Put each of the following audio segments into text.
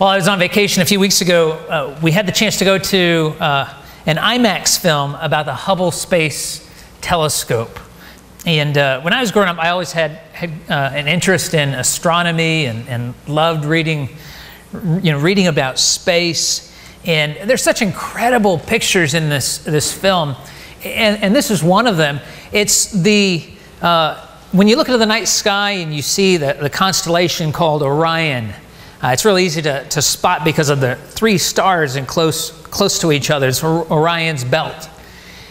While I was on vacation a few weeks ago, we had the chance to go to an IMAX film about the Hubble Space Telescope. And when I was growing up, I always had an interest in astronomy and loved reading about space. And there's such incredible pictures in this film, and this is one of them. It's when you look into the night sky and you see the constellation called Orion. It's really easy to spot because of the three stars and close to each other. It's Orion's belt.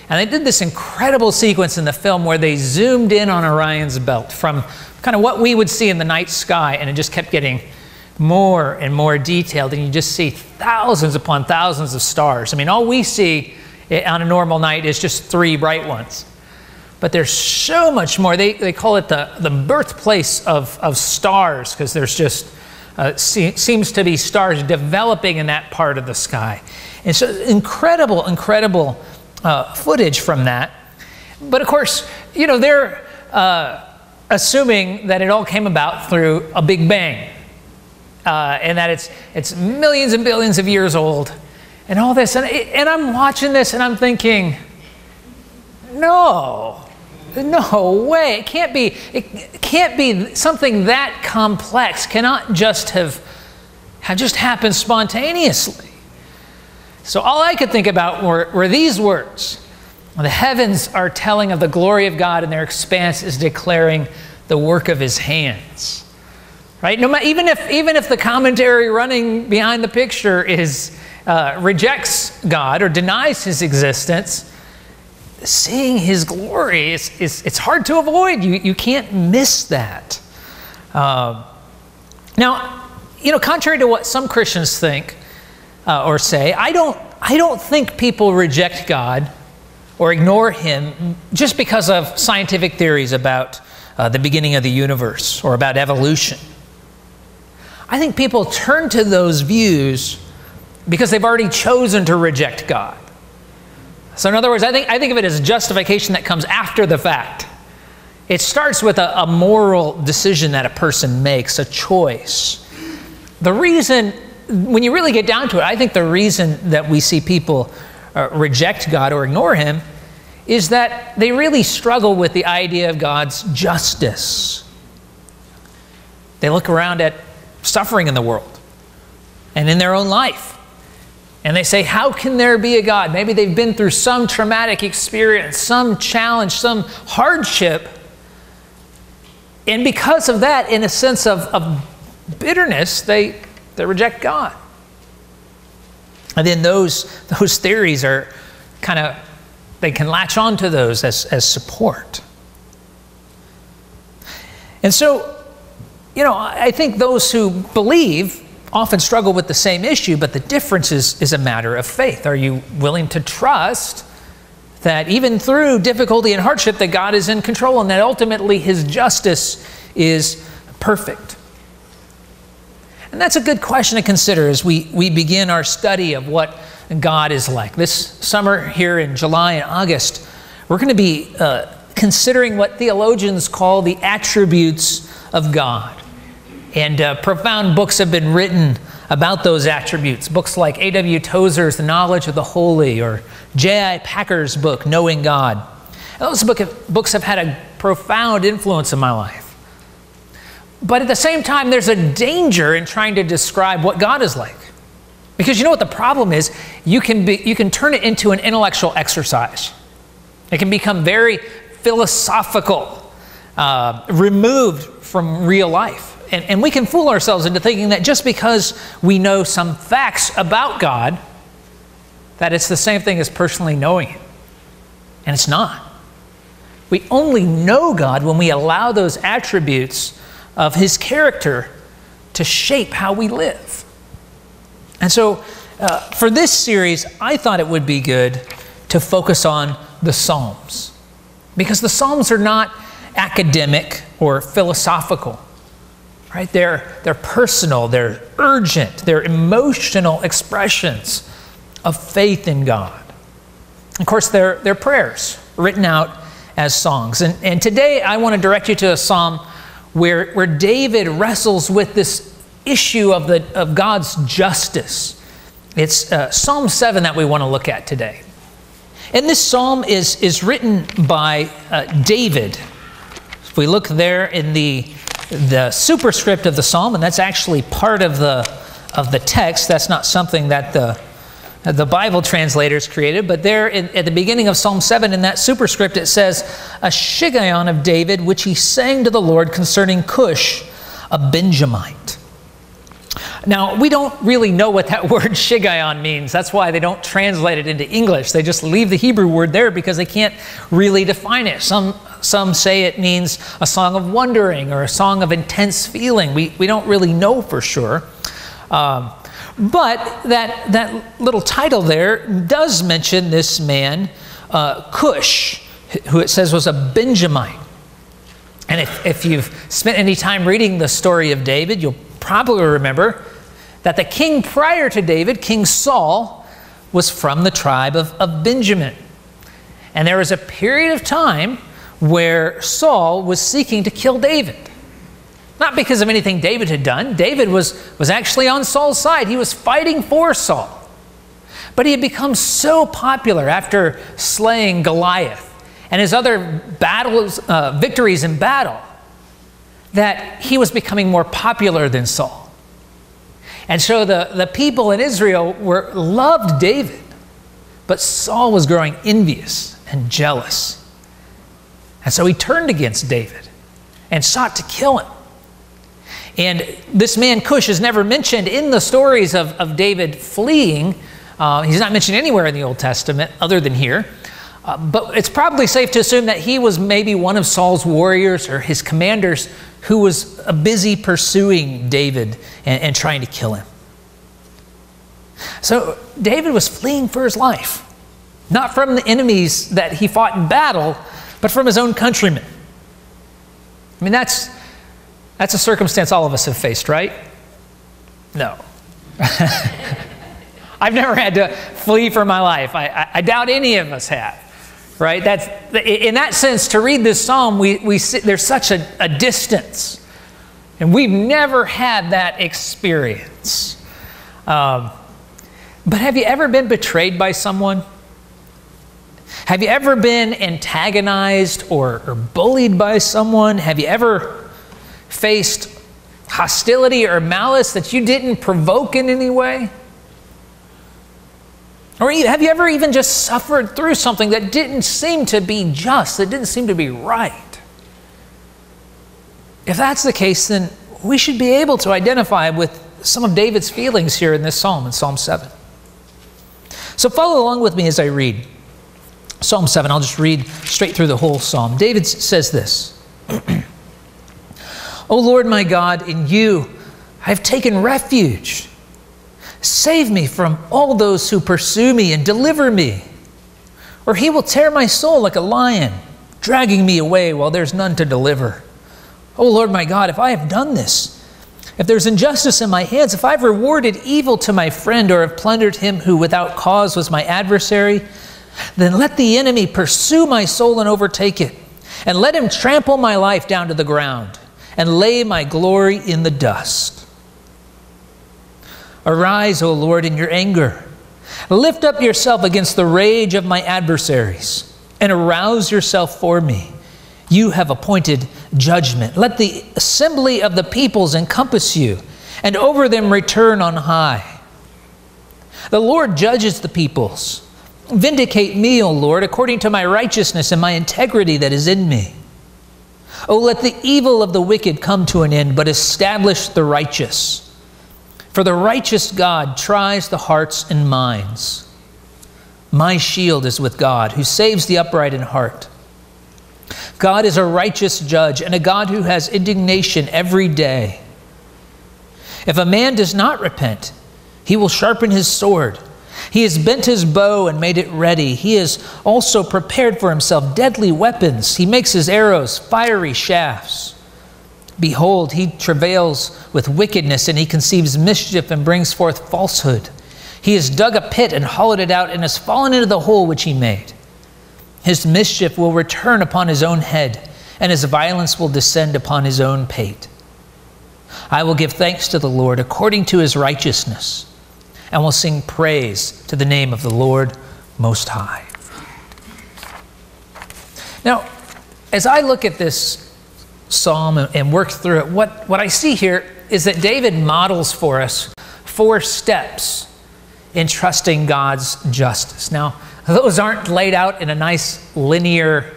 And they did this incredible sequence in the film where they zoomed in on Orion's belt from kind of what we would see in the night sky, and it just kept getting more and more detailed, and you just see thousands upon thousands of stars. I mean, all we see on a normal night is just three bright ones. But there's so much more. They call it the birthplace of stars, because there's just seems to be stars developing in that part of the sky. And so incredible footage from that. But of course, they're assuming that it all came about through a Big Bang. And that it's millions and billions of years old and all this. And I'm watching this and I'm thinking, no way. It can't be something that complex. Cannot just have just happened spontaneously. So all I could think about were these words. The heavens are telling of the glory of God, and their expanse is declaring the work of his hands. Right? Even if the commentary running behind the picture rejects God or denies his existence, seeing his glory it's hard to avoid. You can't miss that. Now, contrary to what some Christians think or say, I don't think people reject God or ignore him just because of scientific theories about the beginning of the universe or about evolution. I think people turn to those views because they've already chosen to reject God. So in other words, I think of it as justification that comes after the fact. It starts with a moral decision that a person makes, a choice. The reason, when you really get down to it, I think the reason that we see people reject God or ignore him is that they really struggle with the idea of God's justice. They look around at suffering in the world and in their own life, and they say, how can there be a God? Maybe they've been through some traumatic experience, some challenge, some hardship, and because of that, in a sense of bitterness, they reject God. And then those theories are they can latch onto those as support. And so, I think those who believe often struggle with the same issue, but the difference is a matter of faith. Are you willing to trust that even through difficulty and hardship that God is in control and that ultimately his justice is perfect? And that's a good question to consider as we begin our study of what God is like. This summer here in July and August, we're going to be considering what theologians call the attributes of God. And profound books have been written about those attributes. Books like A.W. Tozer's The Knowledge of the Holy or J.I. Packer's book, Knowing God. And those books have had a profound influence in my life. But at the same time, there's a danger in trying to describe what God is like. Because you know what the problem is? You can turn it into an intellectual exercise. It can become very philosophical, removed from real life. And we can fool ourselves into thinking that just because we know some facts about God, that it's the same thing as personally knowing him. And it's not. We only know God when we allow those attributes of his character to shape how we live. And so for this series, I thought it would be good to focus on the Psalms. Because the Psalms are not academic or philosophical. Right? They're personal, they're urgent, they're emotional expressions of faith in God. Of course, they're prayers written out as songs. And today I want to direct you to a psalm where David wrestles with this issue of God's justice. It's Psalm 7 that we want to look at today. And this psalm is written by David. If we look there in the superscript of the psalm, and that's actually part of the text. That's not something that the Bible translators created, but there at the beginning of Psalm 7 in that superscript it says, a Shiggaion of David, which he sang to the Lord concerning Cush, a Benjamite. Now, we don't really know what that word Shiggaion means. That's why they don't translate it into English. They just leave the Hebrew word there because they can't really define it. Some say it means a song of wondering or a song of intense feeling. We don't really know for sure. But that little title there does mention this man, Cush, who it says was a Benjamite. And if you've spent any time reading the story of David, you'll probably remember that the king prior to David, King Saul, was from the tribe of Benjamin. And there was a period of time where Saul was seeking to kill David. Not because of anything David had done. David was actually on Saul's side. He was fighting for Saul. But he had become so popular after slaying Goliath and his other victories in battle, that he was becoming more popular than Saul. And so the people in Israel loved David, but Saul was growing envious and jealous. And so he turned against David and sought to kill him. And this man Cush is never mentioned in the stories of David fleeing. He's not mentioned anywhere in the Old Testament other than here. But it's probably safe to assume that he was maybe one of Saul's warriors or his commanders who was busy pursuing David and trying to kill him. So David was fleeing for his life, not from the enemies that he fought in battle, but from his own countrymen. I mean, that's a circumstance all of us have faced, right? No. I've never had to flee for my life. I doubt any of us have. Right? That's, in that sense, to read this psalm, we see there's such a distance. And we've never had that experience. But have you ever been betrayed by someone? Have you ever been antagonized or bullied by someone? Have you ever faced hostility or malice that you didn't provoke in any way? Or have you ever even just suffered through something that didn't seem to be just, that didn't seem to be right? If that's the case, then we should be able to identify with some of David's feelings here in this psalm, in Psalm 7. So follow along with me as I read Psalm 7. I'll just read straight through the whole psalm. David says this, O Lord my God, in you I have taken refuge. Save me from all those who pursue me and deliver me, or he will tear my soul like a lion, dragging me away while there's none to deliver. O Lord my God, if I have done this, if there's injustice in my hands, if I've rewarded evil to my friend or have plundered him who without cause was my adversary, then let the enemy pursue my soul and overtake it, and let him trample my life down to the ground and lay my glory in the dust. Arise, O Lord, in your anger. Lift up yourself against the rage of my adversaries, and arouse yourself for me. You have appointed judgment. Let the assembly of the peoples encompass you, and over them return on high. The Lord judges the peoples. Vindicate me, O Lord, according to my righteousness and my integrity that is in me. O let the evil of the wicked come to an end, but establish the righteous. For the righteous God tries the hearts and minds. My shield is with God, who saves the upright in heart. God is a righteous judge and a God who has indignation every day. If a man does not repent, he will sharpen his sword. He has bent his bow and made it ready. He has also prepared for himself deadly weapons. He makes his arrows fiery shafts. Behold, he travails with wickedness, and he conceives mischief and brings forth falsehood. He has dug a pit and hollowed it out, and has fallen into the hole which he made. His mischief will return upon his own head, and his violence will descend upon his own pate. I will give thanks to the Lord according to his righteousness, and will sing praise to the name of the Lord Most High. Now, as I look at this psalm and work through it, what I see here is that David models for us 4 steps in trusting God's justice. Now, those aren't laid out in a nice linear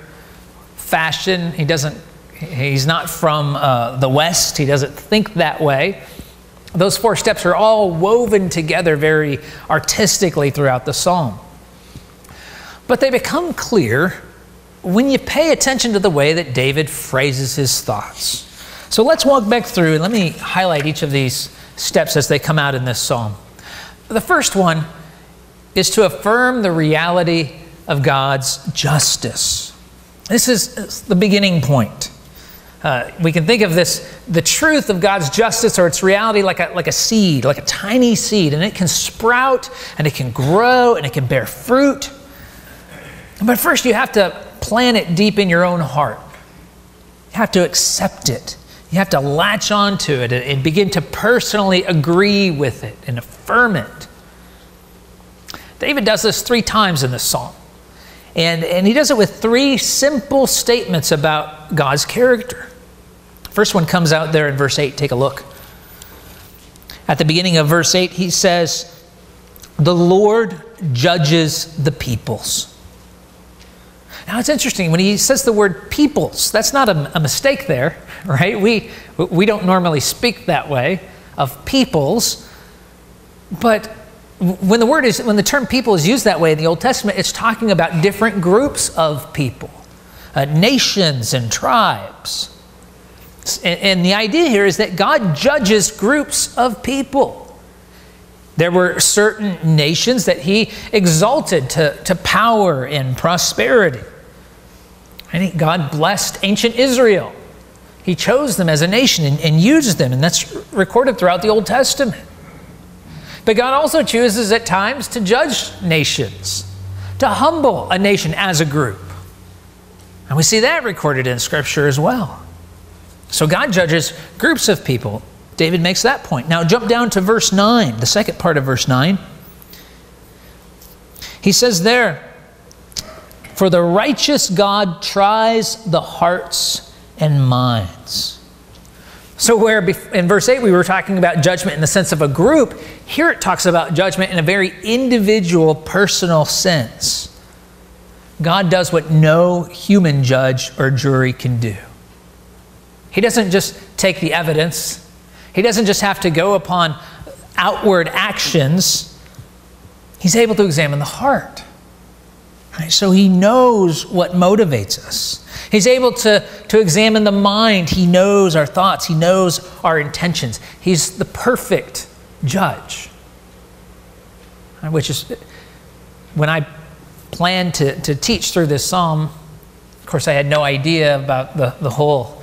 fashion. He's not from the West. He doesn't think that way. Those 4 steps are all woven together very artistically throughout the psalm. But they become clear when you pay attention to the way that David phrases his thoughts. So let's walk back through and let me highlight each of these steps as they come out in this psalm. The first one is to affirm the reality of God's justice. This is the beginning point. We can think of this, the truth of God's justice or its reality like a seed, like a tiny seed, and it can sprout and it can grow and it can bear fruit. But first you have to plant it deep in your own heart. You have to accept it. You have to latch onto it and begin to personally agree with it and affirm it. David does this 3 times in this psalm. And he does it with 3 simple statements about God's character. First one comes out there in verse 8. Take a look. At the beginning of verse 8, he says, "The Lord judges the peoples." Now, it's interesting. When he says the word peoples, that's not a mistake there, right? We don't normally speak that way of peoples. But when the term people is used that way in the Old Testament, it's talking about different groups of people, nations and tribes. And the idea here is that God judges groups of people. There were certain nations that he exalted to power and prosperity. And God blessed ancient Israel. He chose them as a nation and used them, and that's recorded throughout the Old Testament. But God also chooses at times to judge nations, to humble a nation as a group. And we see that recorded in Scripture as well. So God judges groups of people. David makes that point. Now jump down to verse 9, the second part of verse 9. He says there, "For the righteous God tries the hearts and minds." So where in verse 8 we were talking about judgment in the sense of a group, here it talks about judgment in a very individual, personal sense. God does what no human judge or jury can do. He doesn't just take the evidence. He doesn't just have to go upon outward actions. He's able to examine the heart. Right? So he knows what motivates us. He's able to examine the mind. He knows our thoughts. He knows our intentions. He's the perfect judge. Which is, when I planned to teach through this psalm, of course I had no idea about the whole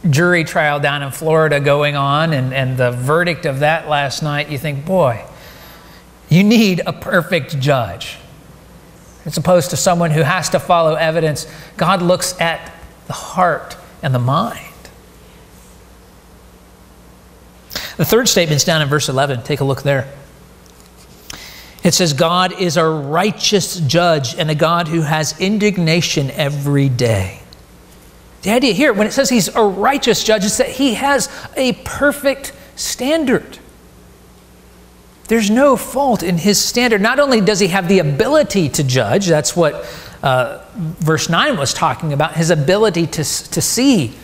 jury trial down in Florida going on and the verdict of that last night. You think, boy, you need a perfect judge. As opposed to someone who has to follow evidence, God looks at the heart and the mind. The third statement's down in verse 11. Take a look there. It says, "God is a righteous judge and a God who has indignation every day." The idea here, when it says he's a righteous judge, is that he has a perfect standard. There's no fault in his standard. Not only does he have the ability to judge, that's what verse 9 was talking about, his ability to see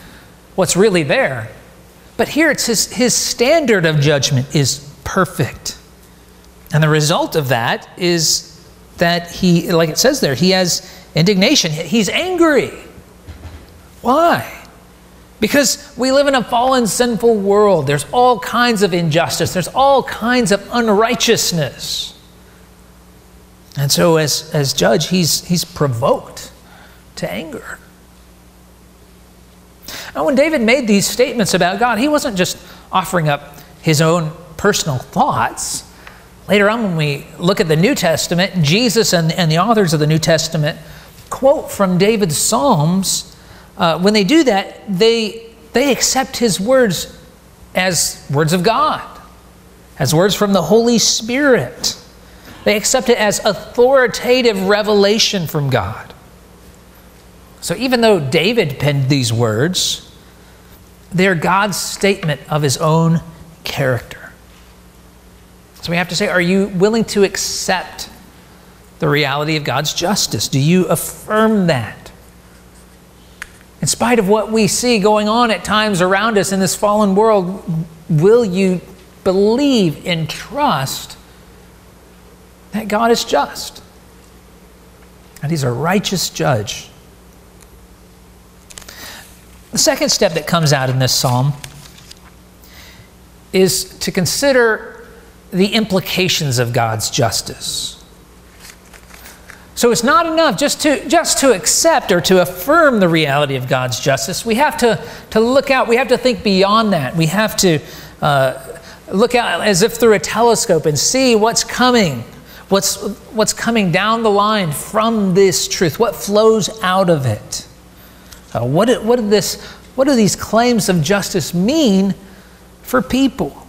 what's really there. But here it's his standard of judgment is perfect. And the result of that is that he, like it says there, he has indignation. He's angry. Why? Because we live in a fallen, sinful world. There's all kinds of injustice. There's all kinds of unrighteousness. And so as judge, he's provoked to anger. Now, when David made these statements about God, he wasn't just offering up his own personal thoughts. Later on, when we look at the New Testament, Jesus and the authors of the New Testament quote from David's Psalms. When they do that, they accept his words as words of God, as words from the Holy Spirit. They accept it as authoritative revelation from God. So even though David penned these words, they're God's statement of his own character. So we have to say, are you willing to accept the reality of God's justice? Do you affirm that? In spite of what we see going on at times around us in this fallen world, will you believe and trust that God is just, and he's a righteous judge? The second step that comes out in this psalm is to consider the implications of God's justice. So it's not enough just to accept or to affirm the reality of God's justice. We have to look out. We have to think beyond that. We have to look out as if through a telescope and see what's coming, what's coming down the line from this truth, what flows out of it. What do these claims of justice mean for people?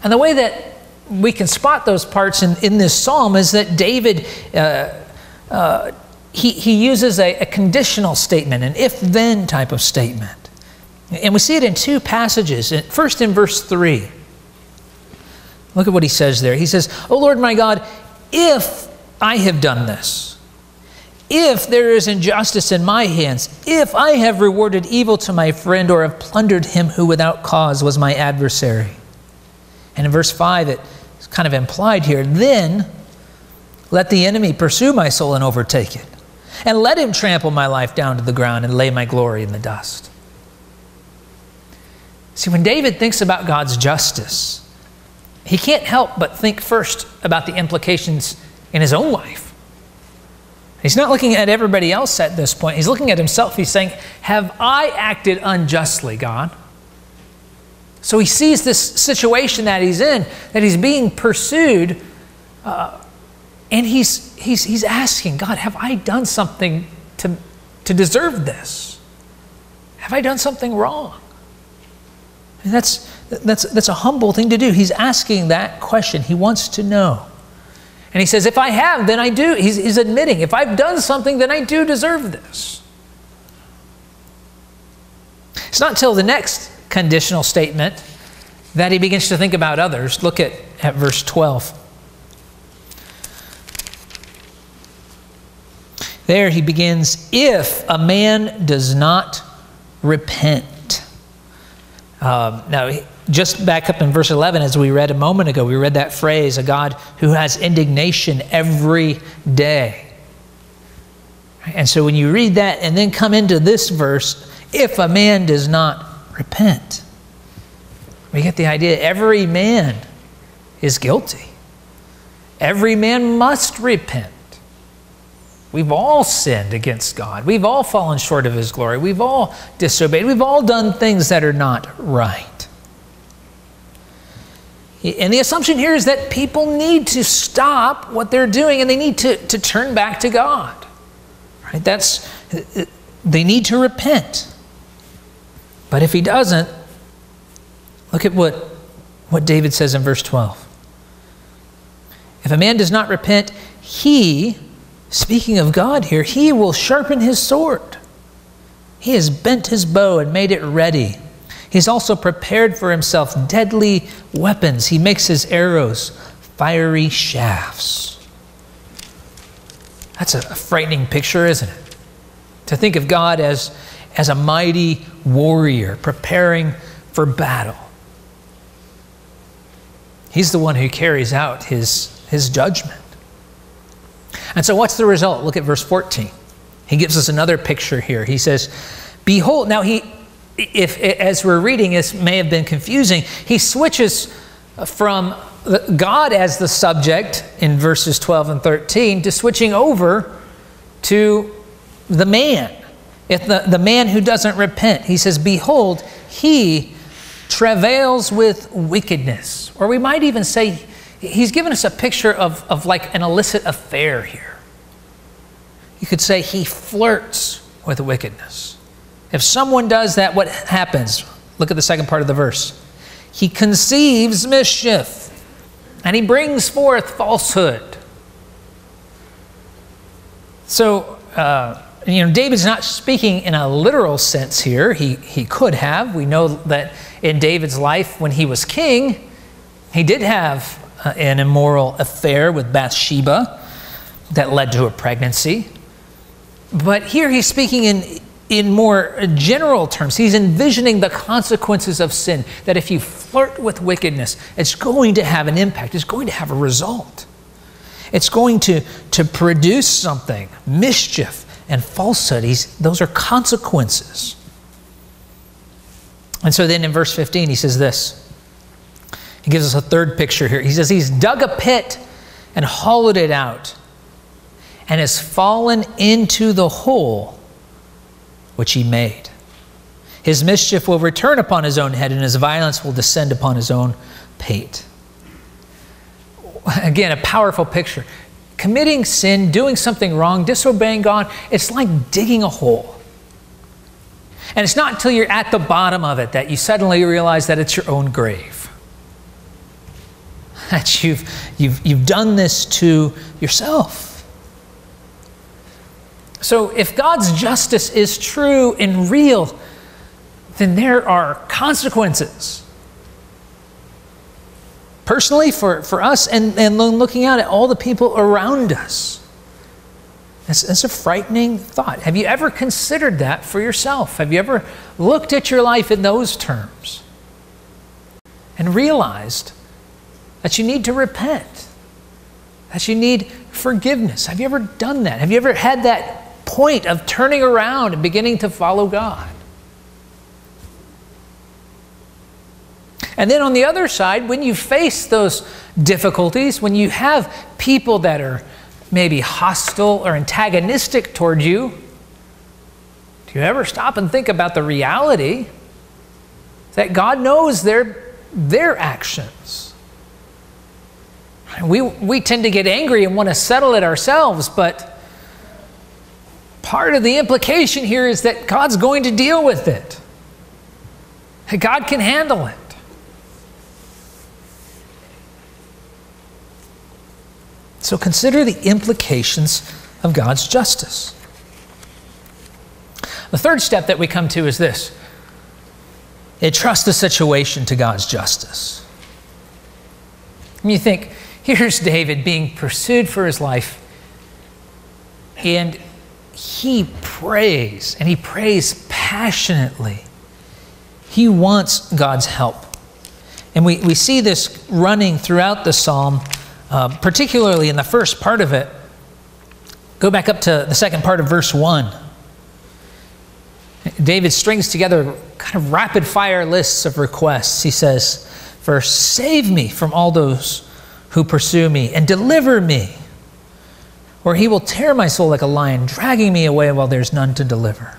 And the way that we can spot those parts in this psalm is that David, he uses a conditional statement, an if-then type of statement. And we see it in two passages. First in verse 3. Look at what he says there. He says, "O Lord my God, if I have done this, if there is injustice in my hands, if I have rewarded evil to my friend or have plundered him who without cause was my adversary." And in verse 5, it's kind of implied here, "Then let the enemy pursue my soul and overtake it, and let him trample my life down to the ground and lay my glory in the dust." See, when David thinks about God's justice, he can't help but think first about the implications in his own life. He's not looking at everybody else at this point. He's looking at himself. He's saying, have I acted unjustly, God? So he sees this situation that he's in, that he's being pursued, and he's asking, God, have I done something to deserve this? Have I done something wrong? And that's a humble thing to do. He's asking that question. He wants to know. And he says, if I have, then I do. He's admitting, if I've done something, then I do deserve this. It's not until the next conditional statement that he begins to think about others. Look at verse 12. There he begins, if a man does not repent. Now, just back up in verse 11, as we read a moment ago, we read that phrase, a God who has indignation every day. And so when you read that and then come into this verse, if a man does not repent, we get the idea every man is guilty. Every man must repent. We've all sinned against God. We've all fallen short of his glory. We've all disobeyed. We've all done things that are not right. And the assumption here is that people need to stop what they're doing and they need to turn back to God. Right? They need to repent. But if he doesn't, look at what David says in verse 12. If a man does not repent, he, speaking of God here, he will sharpen his sword. He has bent his bow and made it ready. He's also prepared for himself deadly weapons. He makes his arrows fiery shafts. That's a frightening picture, isn't it? To think of God as a mighty warrior preparing for battle. He's the one who carries out his judgment. And so what's the result? Look at verse 14. He gives us another picture here. He says, behold, now if as we're reading, this may have been confusing, he switches from God as the subject in verses 12 and 13 to switching over to the man. If the man who doesn't repent, he says, behold, he travails with wickedness. Or we might even say, he's given us a picture of like an illicit affair here. You could say he flirts with wickedness. If someone does that, what happens? Look at the second part of the verse. He conceives mischief, and he brings forth falsehood. So, David's not speaking in a literal sense here. He could have. We know that in David's life when he was king, he did have an immoral affair with Bathsheba that led to a pregnancy. But here he's speaking in more general terms. He's envisioning the consequences of sin, that if you flirt with wickedness, it's going to have an impact. It's going to have a result. It's going to produce something, mischief and falsehood. Those are consequences. And so then in verse 15, he says this. He gives us a third picture here. He says, he's dug a pit and hollowed it out, and has fallen into the hole which he made. His mischief will return upon his own head, and his violence will descend upon his own pate. Again, a powerful picture. Committing sin, doing something wrong, disobeying God, it's like digging a hole. And it's not until you're at the bottom of it that you suddenly realize that it's your own grave. That you've done this to yourself. So if God's justice is true and real, then there are consequences. Personally, for us, and looking out at all the people around us. It's a frightening thought. Have you ever considered that for yourself? Have you ever looked at your life in those terms and realized that you need to repent, that you need forgiveness? Have you ever done that? Have you ever had that point of turning around and beginning to follow God? And then on the other side, when you face those difficulties, when you have people that are maybe hostile or antagonistic toward you, do you ever stop and think about the reality that God knows their actions? We tend to get angry and want to settle it ourselves, but part of the implication here is that God's going to deal with it. That God can handle it. So consider the implications of God's justice. The third step that we come to is this. Entrust the situation to God's justice. And you think, here's David being pursued for his life, and he prays, and he prays passionately. He wants God's help. And we see this running throughout the psalm, particularly in the first part of it. Go back up to the second part of verse 1. David strings together kind of rapid fire lists of requests. He says, first, save me from all those who pursue me and deliver me, or he will tear my soul like a lion, dragging me away while there's none to deliver.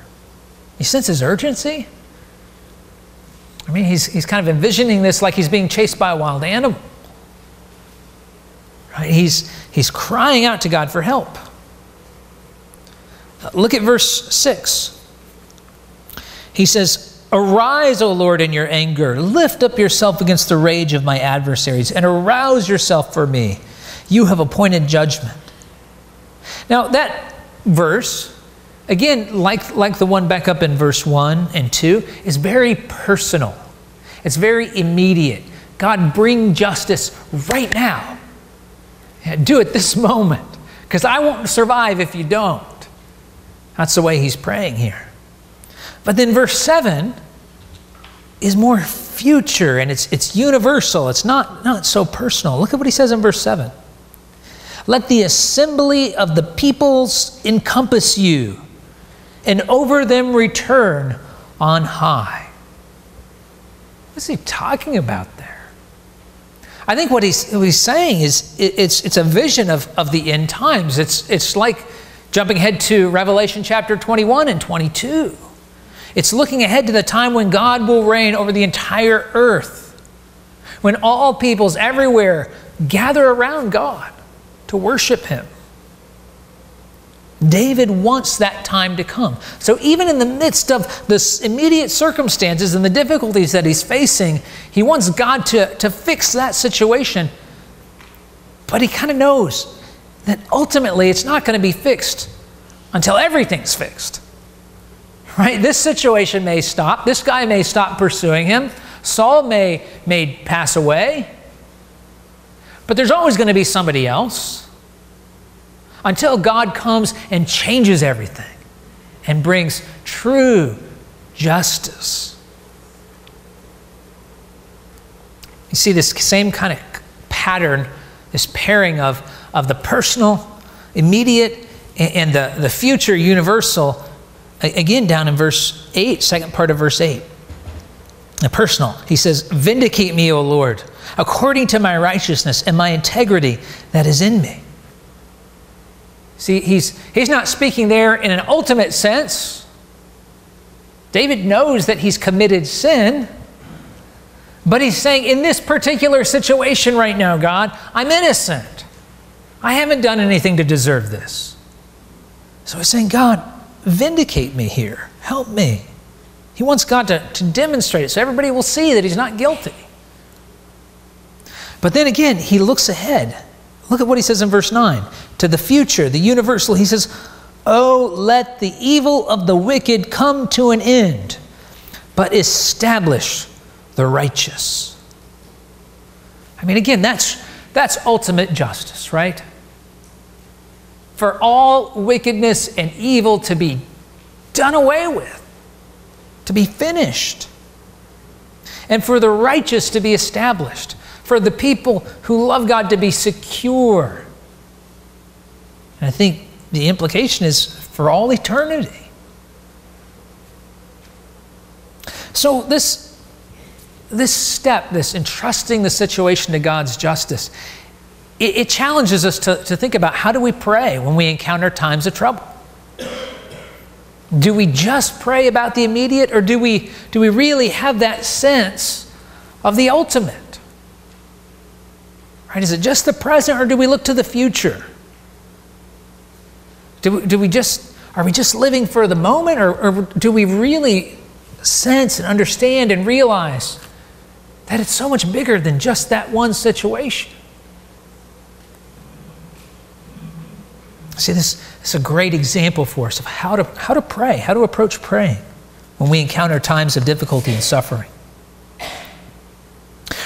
You sense his urgency? I mean, he's kind of envisioning this like he's being chased by a wild animal. Right? He's crying out to God for help. Look at verse 6. He says, arise, O Lord, in your anger. Lift up yourself against the rage of my adversaries and arouse yourself for me. You have appointed judgment. Now that verse, again, like the one back up in verse 1 and 2, is very personal. It's very immediate. God, bring justice right now. Do it this moment, because I won't survive if you don't. That's the way he's praying here. But then verse 7 is more future, and it's universal. It's not so personal. Look at what he says in verse 7. Let the assembly of the peoples encompass you, and over them return on high. What's he talking about there? I think what he's saying is it's a vision of the end times. It's like jumping ahead to Revelation chapter 21 and 22. It's looking ahead to the time when God will reign over the entire earth, when all peoples everywhere gather around God to worship him. David wants that time to come. So even in the midst of the immediate circumstances and the difficulties that he's facing, he wants God to fix that situation. But he kind of knows that ultimately it's not going to be fixed until everything's fixed. Right? This situation may stop. This guy may stop pursuing him. Saul may pass away. But there's always going to be somebody else until God comes and changes everything and brings true justice. You see this same kind of pattern, this pairing of the personal, immediate, and the future universal, again down in verse 8, second part of verse 8. The personal, he says, "Vindicate me, O Lord, according to my righteousness and my integrity that is in me." See, he's not speaking there in an ultimate sense. David knows that he's committed sin, but he's saying, in this particular situation right now, God, I'm innocent. I haven't done anything to deserve this. So he's saying, God, vindicate me here. Help me. He wants God to demonstrate it so everybody will see that he's not guilty. But then again, he looks ahead. Look at what he says in verse 9. To the future, the universal, he says, "Oh, let the evil of the wicked come to an end, but establish the righteous." I mean, again, that's ultimate justice, right? For all wickedness and evil to be done away with, to be finished, and for the righteous to be established, for the people who love God to be secure. And I think the implication is for all eternity. So this step, this entrusting the situation to God's justice, it challenges us to think about, how do we pray when we encounter times of trouble? Do we just pray about the immediate, or do we really have that sense of the ultimate? Right? Is it just the present, or do we look to the future? Are we just living for the moment, or do we really sense and understand and realize that it's so much bigger than just that one situation? See, this is a great example for us of how to pray, how to approach praying when we encounter times of difficulty and suffering.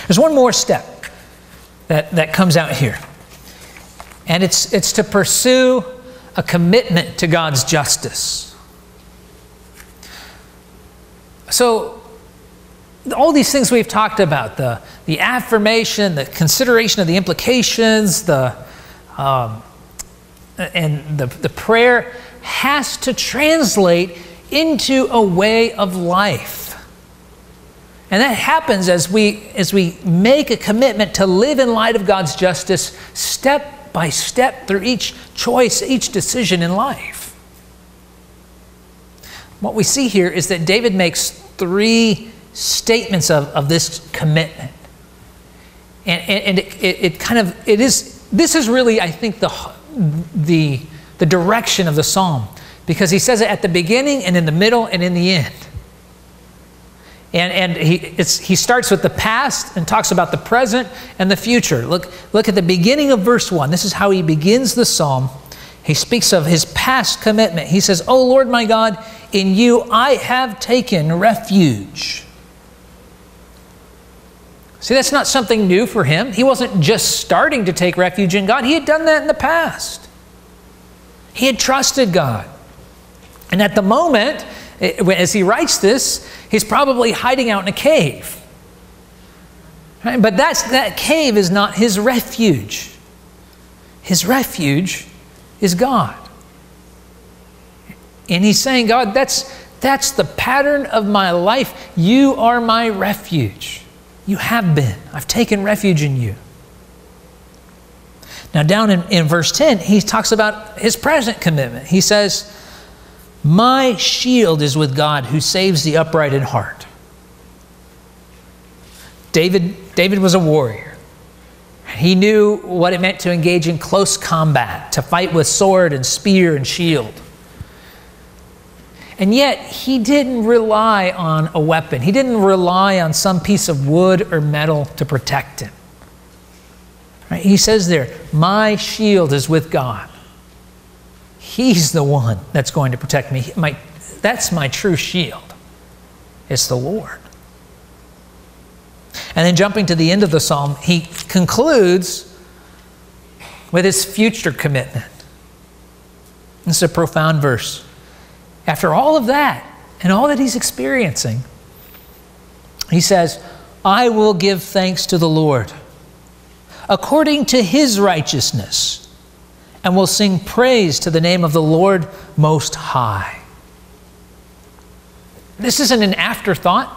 There's one more step that comes out here, and it's to pursue a commitment to God's justice. So all these things we've talked about, the affirmation, the consideration of the implications, and the prayer has to translate into a way of life. And that happens as we make a commitment to live in light of God's justice step by step through each choice, each decision in life. What we see here is that David makes 3 statements of this commitment. And this is really, I think, the direction of the psalm, because he says it at the beginning and in the middle and in the end. And he starts with the past and talks about the present and the future. Look at the beginning of verse 1. This is how he begins the psalm. He speaks of his past commitment. He says, "O Lord my God, in you I have taken refuge." See, that's not something new for him. He wasn't just starting to take refuge in God. He had done that in the past. He had trusted God. And at the moment, as he writes this, he's probably hiding out in a cave. Right? But that cave is not his refuge. His refuge is God. And he's saying, God, that's the pattern of my life. You are my refuge. You have been. I've taken refuge in you. Now down in verse 10, he talks about his present commitment. He says, "My shield is with God who saves the upright in heart." David was a warrior. He knew what it meant to engage in close combat, to fight with sword and spear and shield. And yet, he didn't rely on a weapon. He didn't rely on some piece of wood or metal to protect him. Right? He says there, my shield is with God. He's the one that's going to protect me. That's my true shield. It's the Lord. And then jumping to the end of the psalm, he concludes with his future commitment. This is a profound verse. After all of that and all that he's experiencing, he says, I will give thanks to the Lord according to his righteousness, and will sing praise to the name of the Lord Most High. This isn't an afterthought.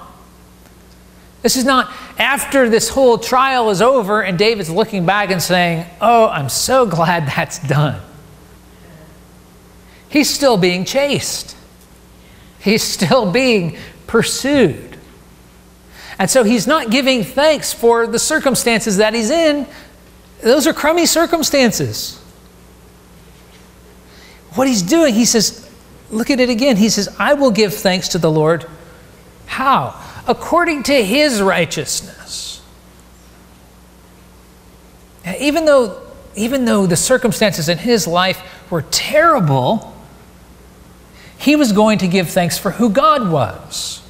This is not after this whole trial is over and David's looking back and saying, oh, I'm so glad that's done. He's still being chased. He's still being pursued. And so he's not giving thanks for the circumstances that he's in. Those are crummy circumstances. What he's doing, he says, look at it again. He says, I will give thanks to the Lord. How? According to his righteousness. Even though the circumstances in his life were terrible, he was going to give thanks for who God was.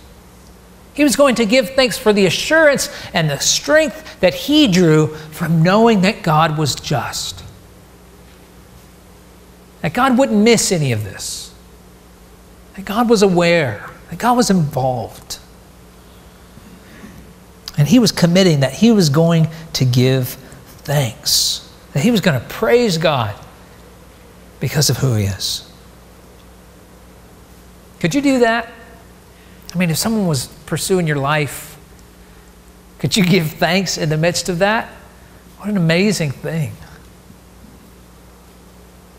He was going to give thanks for the assurance and the strength that he drew from knowing that God was just. That God wouldn't miss any of this. That God was aware. That God was involved. And he was committing that he was going to give thanks. That he was going to praise God because of who he is. Could you do that? I mean, if someone was pursuing your life, could you give thanks in the midst of that? What an amazing thing.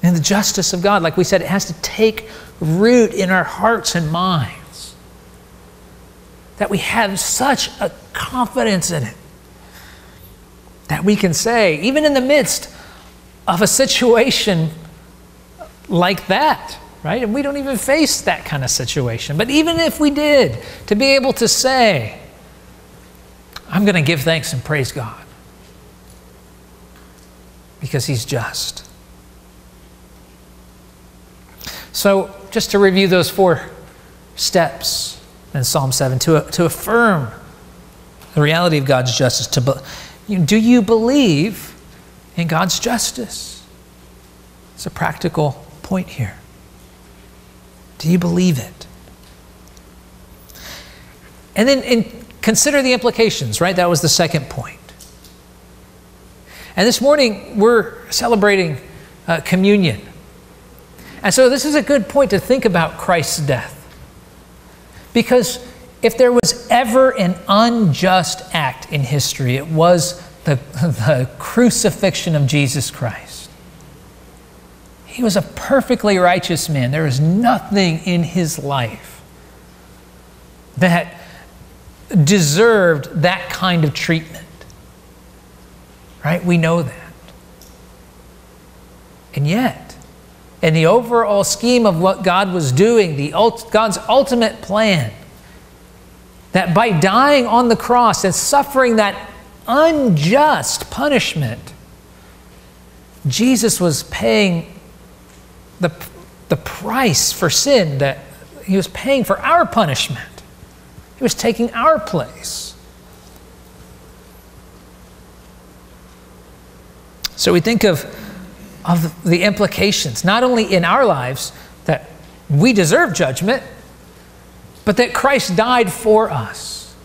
And the justice of God, like we said, it has to take root in our hearts and minds. That we have such a confidence in it. That we can say, even in the midst of a situation like that, right? And we don't even face that kind of situation. But even if we did, to be able to say, I'm going to give thanks and praise God. Because he's just. So, just to review those 4 steps in Psalm 7, to affirm the reality of God's justice. Do you believe in God's justice? It's a practical point here. Do you believe it? And then consider the implications, right? That was the second point. And this morning, we're celebrating communion. And so this is a good point to think about Christ's death. Because if there was ever an unjust act in history, it was the crucifixion of Jesus Christ. He was a perfectly righteous man. There is nothing in his life that deserved that kind of treatment. Right? We know that. And yet, in the overall scheme of what God was doing, God's ultimate plan, that by dying on the cross and suffering that unjust punishment, Jesus was paying the price for sin, that he was paying for our punishment. He was taking our place. So we think of the implications, not only in our lives that we deserve judgment, but that Christ died for us.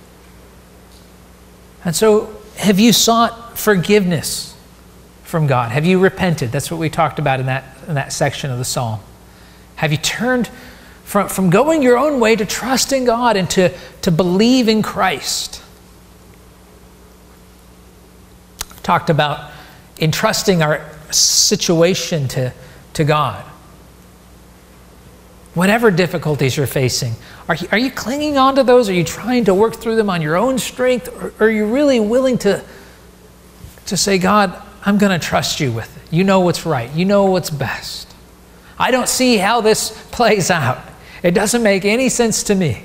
And so, have you sought forgiveness from God? Have you repented? That's what we talked about in that section of the psalm. Have you turned from going your own way to trust in God and to believe in Christ? Talked about entrusting our situation to God. Whatever difficulties you're facing, are you clinging on to those? Are you trying to work through them on your own strength? Or are you really willing to to say, God, I'm going to trust you with it. You know what's right. You know what's best. I don't see how this plays out. It doesn't make any sense to me.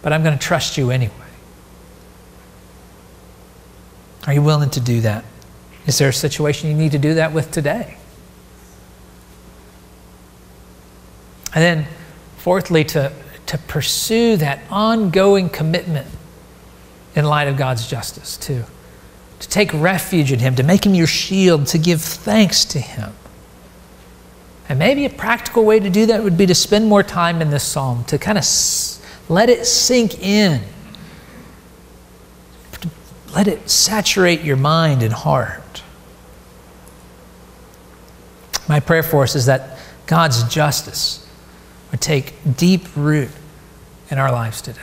But I'm going to trust you anyway. Are you willing to do that? Is there a situation you need to do that with today? And then, fourthly, to pursue that ongoing commitment in light of God's justice, to take refuge in him, to make him your shield, to give thanks to him. And maybe a practical way to do that would be to spend more time in this psalm, to kind of let it sink in. Let it saturate your mind and heart. My prayer for us is that God's justice would take deep root in our lives today.